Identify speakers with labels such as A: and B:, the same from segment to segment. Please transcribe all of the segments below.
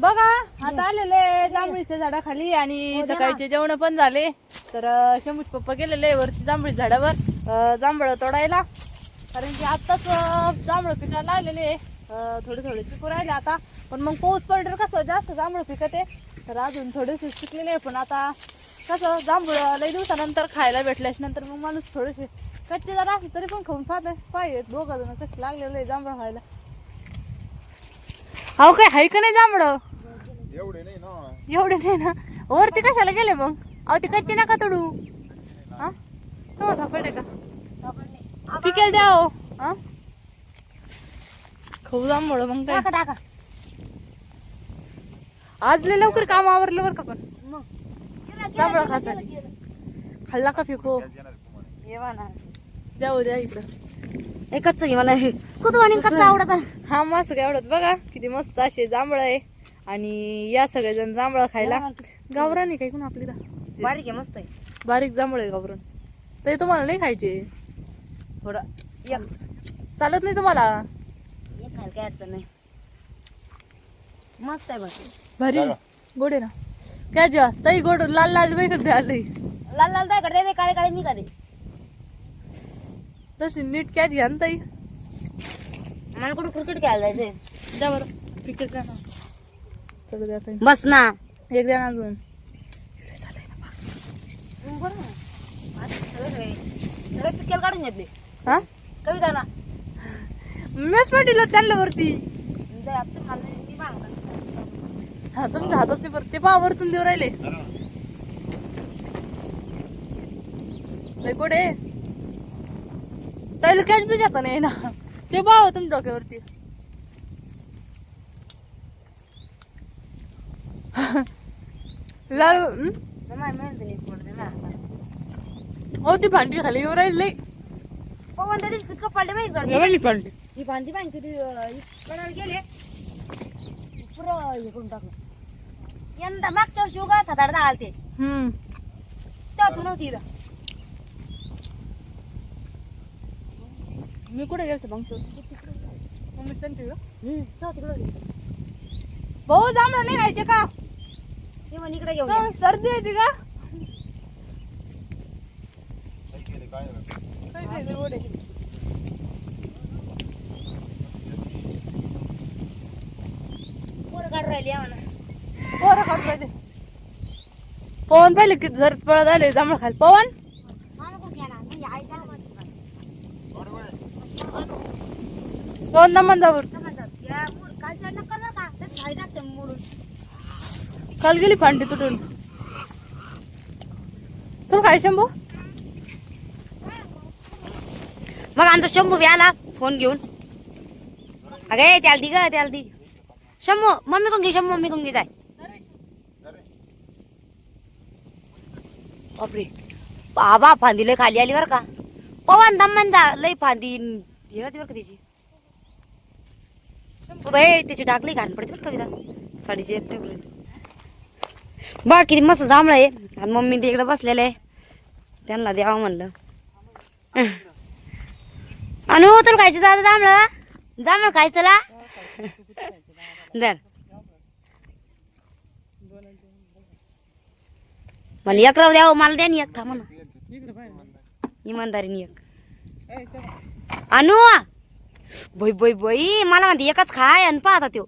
A: बघा आता आलेले जांभळीच्या झाडाखाली आणि सकाळचे जेवण पण झाले. तर शंभूच पप्पा गेलेले वरती जांभळी झाडावर जांभळं तोडायला, कारण की आत्ताच जांभळं पिकायला आलेले. थोडे थोडे पिकू राहिले आता, पण मग पाऊस पडलं कसं जास्त जांभळं पिकते. तर अजून थोडेसे पिकलेले, पण आता कसं जांभळं लई दिवसानंतर खायला भेटल्याच नंतर मग माणूस थोडेसे कच्चे जरा असले तरी पण खाऊन पाहिजे. दोघं जण कसे लागलेले जांभळं खायला. अहो काय हाय का नाही जांभळं?
B: एवढे नाही
A: ना. वरती कशाला गेले मग? अहो ते कच्चे नका तोडू. हा तो सापडले का? पिकेल द्या हो. हा खाऊ जांभळं मग काय
C: टाका
A: आज लय लवकर काम आवरलं बरं का. पण जांभळं खायचं खाल्ला का फिको द्या द्या इकडं.
C: एकच घे मला कुतवाणी कच्चा आवडत.
A: हा मस्त काय आवडत बघा किती मस्त असे जांभळं आहे. आणि या सगळेजण जांभळं खायला. गावरान आहे काय कोण आपली
C: बारीक आहे, मस्त आहे.
A: बारीक जांभळं आहे गावरान. ते तुम्हाला नाही खायचे?
C: थोडं एक
A: चालत नाही तुम्हाला?
C: खायला काय अडचण नाही, मस्त आहे. बघ
A: भारी गोड आहे ना. काय जेव्हा ताई गोड लाल लाल वेगळं आलंय.
C: लाल लाल काय करते, काळे काळे मी का दे.
A: तशी नीट कॅच घ्या ना ताई.
C: मला कुठं क्रिकेट खेळायला जायचंय.
A: द्या बरं क्रिकेट द्या ना. सगळं द्या ताई.
C: बस ना.
A: एक द्या ना अजून.
C: सगळे पिकेल काढून घेतले.
A: हा
C: कविता ना
A: मेस पाटील त्यांना वरती.
C: आपलं खाल्लं
A: हा तुमच्या हातच नाही परत ते पहा वरतून देऊ राहिले. लय गोड आहे. त्याला कॅच बी घेता नाही ना. ते पहा तुमच्या डोक्यावरती. लाल हो ती भांडी खाली येऊ राहिली.
C: पवन त्या दिवशी पितकं पडले माहिती
A: एवढी भांडी
C: ही भांडी पाहिजे किती करायला गेले पुरं हे करून टाकलं. यंदा मागच्या वर्षी उगा 7-8 आलते तेव्हा तू नव्हती इथं.
A: मी कुठे गेलते मग मम्मी सांगते का
C: तेव्हा तिकडं होती.
A: भाऊ जांभळं नाही खायचे का?
C: ते म्हणे इकडे घेऊन ये.
A: सर्दी येते का?
B: काय
A: काय खायचं गोड आहे.
C: पोरं काढून राहिली आम्हाला.
A: पोरं खाऊन राहिले. पवन पाहिले किती झर पळत आले जांभळं खायला. पवन
C: आम्हाला कोण घ्या ना, मी आई त्याला म्हणते.
A: पवन नमंदावर
C: समजतात. या कालच्या नका ना का ते खाई टाकते मोडून.
A: काल गेली फांडी तुटून. तुला काय शंभू?
C: मग आमचा शंभू बी आला फोन घेऊन. अगे त्याला दी ग त्याला दी. शंभू मम्मी कोण घे, शंभू मम्मी कोण घे जाय. बापरे बाबा फांदी लय खाली आली बर का. पवन दमन जा लय फांदी हिरती बर का त्याची. तुला हे त्याची टाकली घाण पडते बर कविता साडीची एकट्यापर्यंत. बा किती मस्त जांभळं आहे. आणि मम्मी ते इकडे बसलेले आहे, त्यांना द्यावं म्हणलं. अनु तुला खायचं दादा जांभळं? जांभळं खायचं ला दर मला एक राहू द्यावं, मला द्या एक थांबा ना इमानदारीने एक. अनु बाई बाई बाई मला म्हणते एकच खाय आणि पाहता त्यो.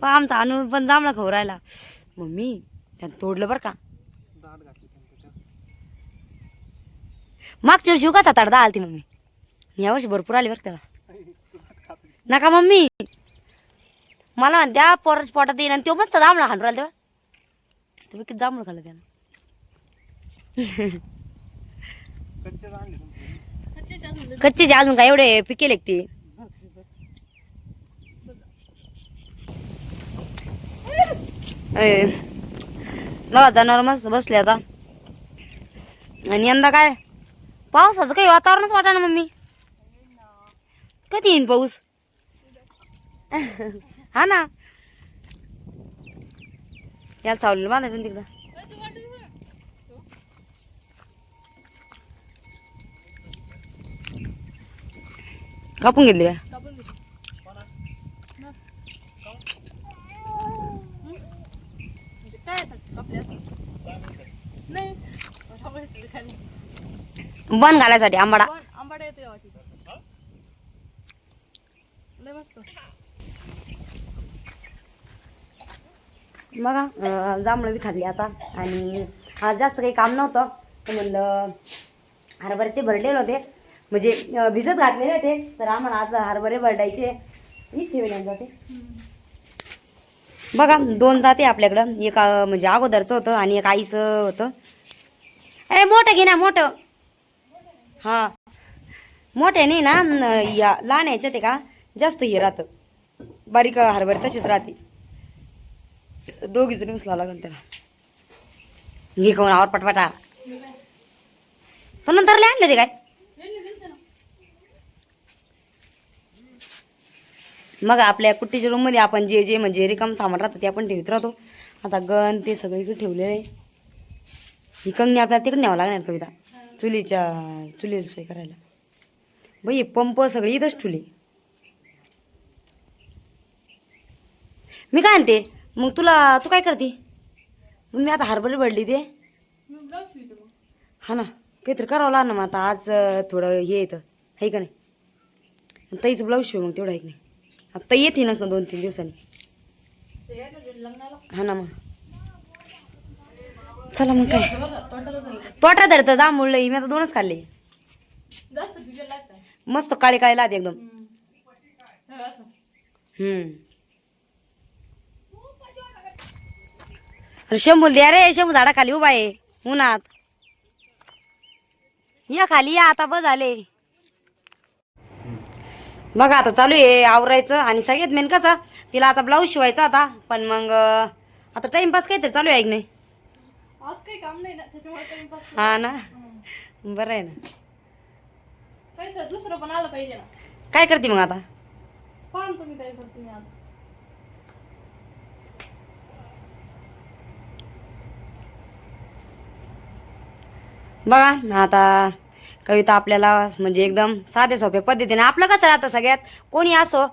C: आमचा अनु पण जांभळं खाऊ राहिला. मम्मी त्यानं तोडलं बरं का. मागच्या वर्षी का 7-8 आलती मम्मी. यावर्षी भरपूर आली बरं तेव्हा. नका मम्मी मला म्हणत्या पोराच्या पोटात येईन आणि तो मस्त जांभळं खाऊन राहिला तेव्हा. तुम्ही किती जांभळं खाल्लं त्यानं. कच्चे अजून काय एवढे पिकेल एक ते. जनावर मस्त बसले आता. आणि यंदा काय पावसाचं काही वातावरणच वाटा ना मम्मी. कधी येईन पाऊस? हा ना याला सावलीला बांधायचं तिकडं. कापून घेतली काय? बन घालायसाठी आंबाडा.
A: पण आंबाडा येतो या वाटीत. लय मस्त.
C: बघा जांभळं बी खाल्ली आता. आणि आज जास्त काही काम नव्हतं तर म्हणलं हरभरे ते भरलेले होते, म्हणजे भिजत घातलेले होते. तर आम्हाला आज हरभरे भरडायचे. मीठ ठेवले जाते. बघा 2 जाते आपल्याकडं. एक म्हणजे अगोदरचं होतं आणि एक आईचं होतं. मोठं घे ना मोठं. हां मोठ्या नाही ना या लहान ह्याच्यात आहे का जास्त हे राहतं. बारीक हरभरे तसेच राहते. 2 जण उचलावं लागेल त्याला. घे खाऊन आवर पटपटा. पण नंतर लय आणलं ते काय. मग आपल्या कुट्टीच्या रूममध्ये आपण जे जे म्हणजे रिकाम सामान राहतं ते आपण ठेवत राहतो. आता गण ते सगळीकडे ठेवलेलं आहे. ही कंगणी आपल्याला तिकडे न्यावं लागणार कविता. चुलीची सोय करायला. बाई पंप सगळी इथंच ठेवली. मी काय आणते मग तू काय करते मग. मी आता हरभरे भरली ते. हा ना काहीतरी करावं लागणार मग आता. आज थोडं हे येतं आहे का नाही. ताईचं ब्लाऊज शिव मग तेवढं आहे की नाही. आता येते ना 2-3 दिवसांनी. हा ना मग चला मग काय तोटा धरतं जांभूळ लई. मी आता 2च खाल्ले. मस्त काळे काळे लाद एकदम. शंभू द्या रे. शंभू झाडा खाली उभा आहे उन्हात. या खाली या आता बस झाले. बघा आता चालू आहे आवरायचं. आणि सगळ्यात मेन कसं तिला आता ब्लाऊज शिवायचा आता. पण मग आता टाइमपास काय तर चालू आहे की नाही.
A: आज काही काम नाही ना त्याच्यामुळे टाइमपास.
C: हा ना बरं आहे ना.
A: काही तर दुसरं पण आलं पाहिजे ना.
C: काय करते मग आता.
A: पहा तुम्ही काय करते मी आज.
C: बघा आता कविता आपल्याला म्हणजे एकदम साध्या सोप्या पद्धतीने. आपलं कसं राहतं सगळ्यात कोणी असो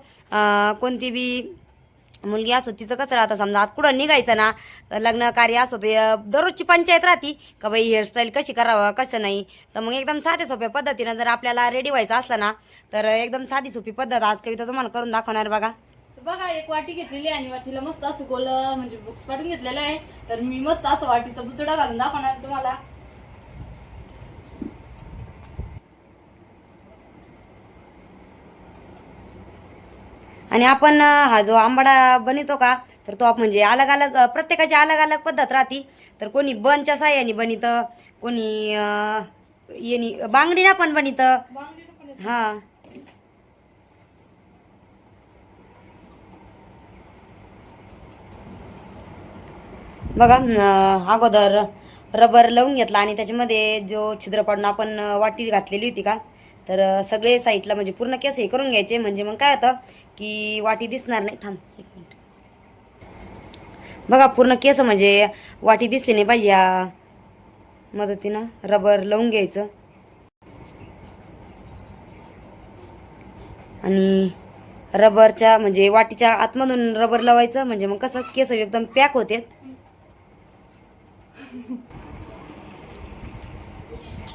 C: कोणती बी मुलगी असो तिचं कसं राहतं. समजा आज कुठं निघायचं ना लग्न कार्य असो ते दररोजची पंचायत राहती का बाई हेअरस्टाईल कशी करावं कसं नाही. तर मग एकदम साध्या सोप्या पद्धतीनं जर आपल्याला रेडी व्हायचं असलं ना तर एकदम साधी सोपी पद्धत आज कविता तुम्हाला करून दाखवणार. बघा
A: बघा एक वाटी घेतलेली आणि वाटीला मस्त असं गोल म्हणजे बुक्स पाडून घेतलेलं आहे. तर मी मस्त असं वाटीचा बुचडा घालून दाखवणार तुम्हाला.
C: आणि आपण हा जो आंबाडा बनवतो का तर तो आपण म्हणजे अलग अलग प्रत्येकाची अलग अलग पद्धत राहते. तर कोणी बनच्या साह्याने बनितं, कोणी येणी बांगडीना पण बनितं. हा बघा अगोदर रबर लावून घेतला आणि त्याच्यामध्ये जो छिद्र पाडून आपण वाटी घातलेली होती का तर सगळे साईडला म्हणजे पूर्ण केस हे करून घ्यायचे. म्हणजे मग काय होतं की वाटी दिसणार नाही. थांब 1 मिनिट. बघा पूर्ण केस म्हणजे वाटी दिसली नाही पाहिजे. या मदतीनं रबर लावून घ्यायचं. आणि रबरच्या म्हणजे वाटीच्या आतमधून रबर लावायचं. म्हणजे मग कसं केस एकदम पॅक होते.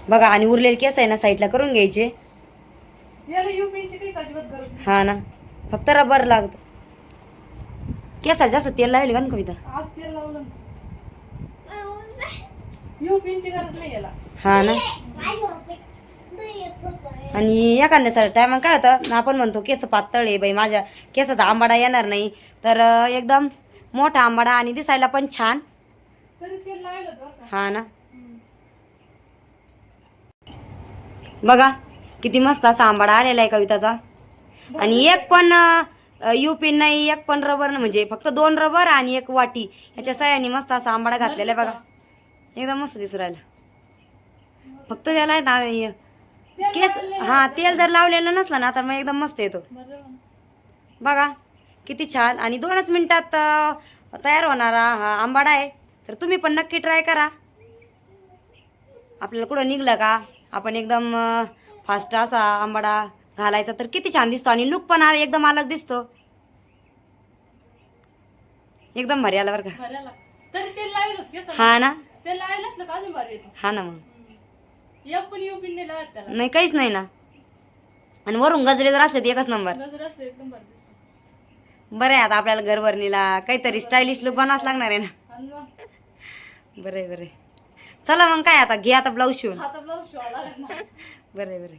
C: बघा आणि उरलेले केस आहे ना साईडला करून घ्यायचे. हा ना फक्त रबर लागत. केसाला जास्त तेल लावले का ना कविता.
A: आज तेल लावलं गरज नाही याला.
C: हा ना आणि एखाद्या टायमा काय होतं आपण म्हणतो केस पातळ आहे बाई माझ्या केसाचा आंबाडा येणार नाही. तर एकदम मोठा आंबाडा आणि दिसायला पण छान. हा ना बघा किती मस्त असा आंबाडा आलेला आहे कविताचा. आणि एक पण युपिन नाही एक पण रबर म्हणजे फक्त 2 रबर आणि 1 वाटी याच्या सहाय्याने मस्त असा आंबाडा घातलेला आहे. बघा एकदम मस्त दिसू राहिला. फक्त त्याला ना केस हा तेल जर लावलेलं नसलं ना तर मग एकदम मस्त येतो. बघा किती छान. आणि 2च मिनिटात तयार होणारा हा आंबाडा आहे. तर तुम्ही पण नक्की ट्राय करा. आपल्याला कुठं निघलं का आपण एकदम फास्ट असा आंबाडा घालायचा तर किती छान दिसतो. आणि लुक पण एकदम अलग दिसतो. एकदम भारी आला बरं का. हा ना
A: तेल लावलं का अजून भारी येतो.
C: हा ना मग
A: एक पण येऊ पिन नाही लागत त्याला.
C: नाही काहीच नाही ना. आणि वरून गजरे जर असले तर एकच नंबर.
A: गजर असलं एकदम भारी दिसतं.
C: बरं आहे आता आपल्याला घरभरणीला काहीतरी स्टायलिश लुक बनावंच लागणार आहे ना.
A: आणि मग
C: बरं आहे. चला मग काय आता घे आता ब्लाऊज शिवून.
A: आता ब्लाऊज शिवायला लागेल ना.
C: बरं आहे.